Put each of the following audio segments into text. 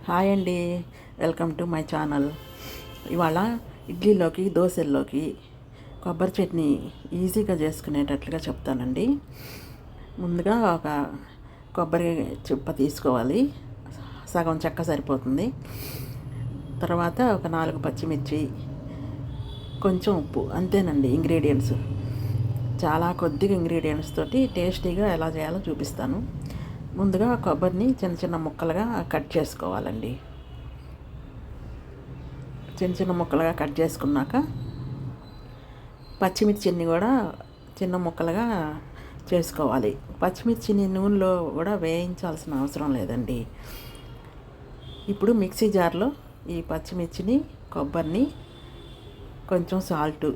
Hi అండి, welcome to my channel. ఇవాళ ఇడ్లీలోకి దోశల్లోకి కొబ్బరి చట్నీ ఈజీగా చేసుకునేటట్లుగా చెప్తానండి. ముందుగా ఒక కొబ్బరి చిప్ప తీసుకోవాలి, సగం చెక్క సరిపోతుంది. తర్వాత ఒక 4 పచ్చిమిర్చి, కొంచెం ఉప్పు, అంతేనండి ఇంగ్రీడియంట్స్. చాలా కొద్దిగా ఇంగ్రీడియంట్స్ తోటి టేస్టీగా ఎలా చేయాలో చూపిస్తాను. ముందుగా కొబ్బరిని చిన్న చిన్న ముక్కలుగా కట్ చేసుకోవాలండి. చిన్న చిన్న ముక్కలుగా కట్ చేసుకున్నాక పచ్చిమిర్చిని కూడా చిన్న ముక్కలుగా చేసుకోవాలి. పచ్చిమిర్చిని నూనెలో కూడా వేయించాల్సిన అవసరం లేదండి. ఇప్పుడు మిక్సీ జార్లో ఈ పచ్చిమిర్చిని, కొబ్బరిని, కొంచెం సాల్ట్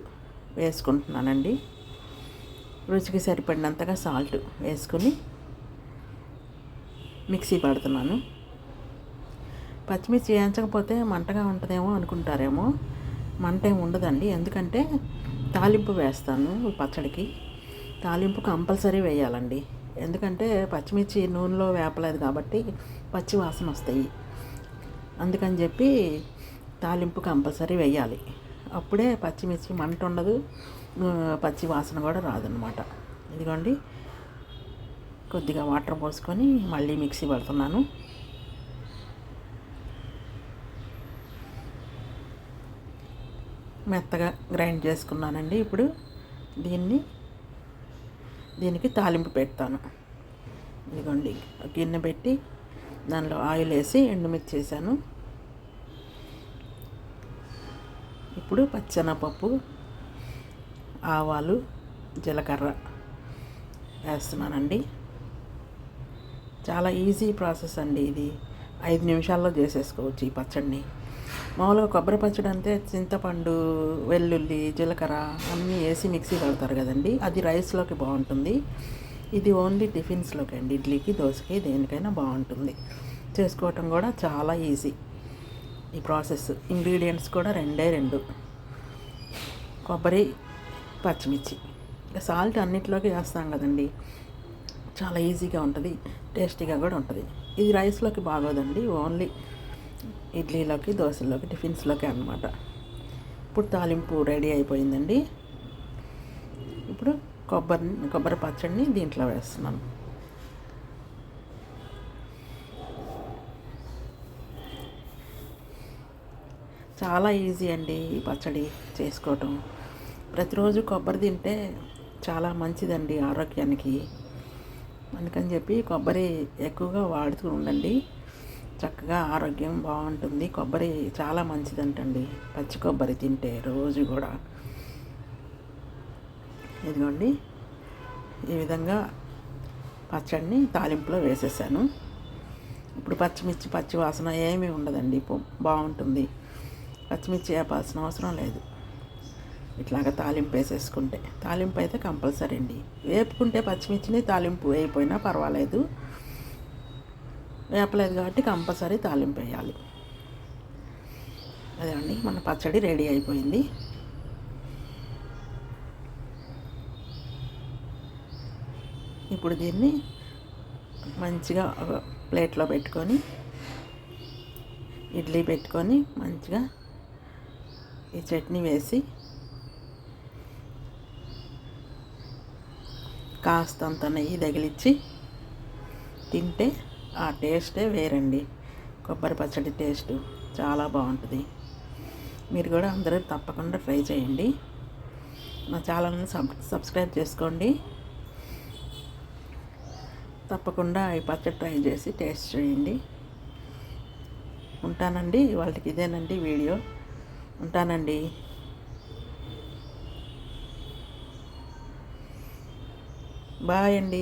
వేసుకుంటున్నానండి. రుచికి సరిపడినంతగా సాల్ట్ వేసుకుని మిక్సీ పడుతున్నాను. పచ్చిమిర్చి వేయించకపోతే మంటగా ఉంటుందేమో అనుకుంటారేమో. మంట ఏమి ఉండదండి, ఎందుకంటే తాలింపు వేస్తాను పచ్చడికి. తాలింపు కంపల్సరీ వేయాలండి, ఎందుకంటే పచ్చిమిర్చి నూనెలో వేపలేదు కాబట్టి పచ్చి వాసన వస్తాయి. అందుకని చెప్పి తాలింపు కంపల్సరీ వేయాలి. అప్పుడే పచ్చిమిర్చి మంట ఉండదు, పచ్చి వాసన కూడా రాదనమాట. ఇదిగోండి, కొద్దిగా వాటర్ పోసుకొని మళ్ళీ మిక్సీ పడుతున్నాను. మెత్తగా గ్రైండ్ చేసుకున్నానండి. ఇప్పుడు దీనికి తాలింపు పెడతాను. ఇదిగోండి, గిన్నె పెట్టి దానిలో ఆయిల్ వేసి ఎండుమిర్చి వేసాను. ఇప్పుడు పచ్చెనపప్పు, ఆవాలు, జీలకర్ర వేస్తున్నానండి. చాలా ఈజీ ప్రాసెస్ అండి ఇది. 5 నిమిషాల్లో చేసేసుకోవచ్చు ఈ పచ్చడిని. మామూలుగా కొబ్బరి పచ్చడి అంటే చింతపండు, వెల్లుల్లి, జీలకర్ర అన్నీ వేసి మిక్సీ పడతారు కదండి, అది రైస్లోకి బాగుంటుంది. ఇది ఓన్లీ టిఫిన్స్లోకి అండి, ఇడ్లీకి, దోశకి, దేనికైనా బాగుంటుంది. చేసుకోవటం కూడా చాలా ఈజీ ఈ ప్రాసెస్. ఇంగ్రీడియంట్స్ కూడా 2 కొబ్బరి, పచ్చిమిర్చి, ఇంకా సాల్ట్ అన్నిటిలోకి వేస్తాం కదండి. చాలా ఈజీగా ఉంటుంది, టేస్టీగా కూడా ఉంటుంది. ఇది రైస్లోకి బాగోదండి, ఓన్లీ ఇడ్లీలోకి, దోశల్లోకి, టిఫిన్స్లోకి అన్నమాట. ఇప్పుడు తాలింపు రెడీ అయిపోయిందండి. ఇప్పుడు కొబ్బరి పచ్చడిని దీంట్లో వేస్తున్నాను. చాలా ఈజీ అండి ఈ పచ్చడి చేసుకోవటం. ప్రతిరోజు కొబ్బరి తింటే చాలా మంచిదండి ఆరోగ్యానికి. అందుకని చెప్పి కొబ్బరి ఎక్కువగా వాడుతూ ఉండండి, చక్కగా ఆరోగ్యం బాగుంటుంది. కొబ్బరి చాలా మంచిదంటండి, పచ్చి కొబ్బరి తింటే రోజు కూడా. ఇదిగోండి, ఈ విధంగా పచ్చడిని తాలింపులో వేసేసాను. ఇప్పుడు పచ్చిమిర్చి పచ్చి వాసన ఏమీ ఉండదండి, బాగుంటుంది. పచ్చిమిర్చి వేపాల్సిన అవసరం లేదు. ఇట్లాగా తాలింపు వేసేసుకుంటే, తాలింపు అయితే కంపల్సరీ అండి. వేపుకుంటే పచ్చిమిర్చిని తాలింపు వేయకపోయినా పర్వాలేదు, వేపలేదు కాబట్టి కంపల్సరీ తాలింపు వేయాలి. అదే అండి, మన పచ్చడి రెడీ అయిపోయింది. ఇప్పుడు దీన్ని మంచిగా ఒక ప్లేట్లో పెట్టుకొని, ఇడ్లీ పెట్టుకొని మంచిగా ఈ చట్నీ వేసి కాస్తంత నెయ్యి తగిలించి తింటే ఆ టేస్టే వేరండి. కొబ్బరి పచ్చడి టేస్ట్ చాలా బాగుంటుంది. మీరు కూడా అందరూ తప్పకుండా ట్రై చేయండి. నా ఛానల్ని సబ్స్క్రైబ్ చేసుకోండి. తప్పకుండా ఈ పచ్చడి ట్రై చేసి టేస్ట్ చేయండి. ఉంటానండి, వాళ్ళకి ఇదేనండి వీడియో. ఉంటానండి. బాయ్ అండి.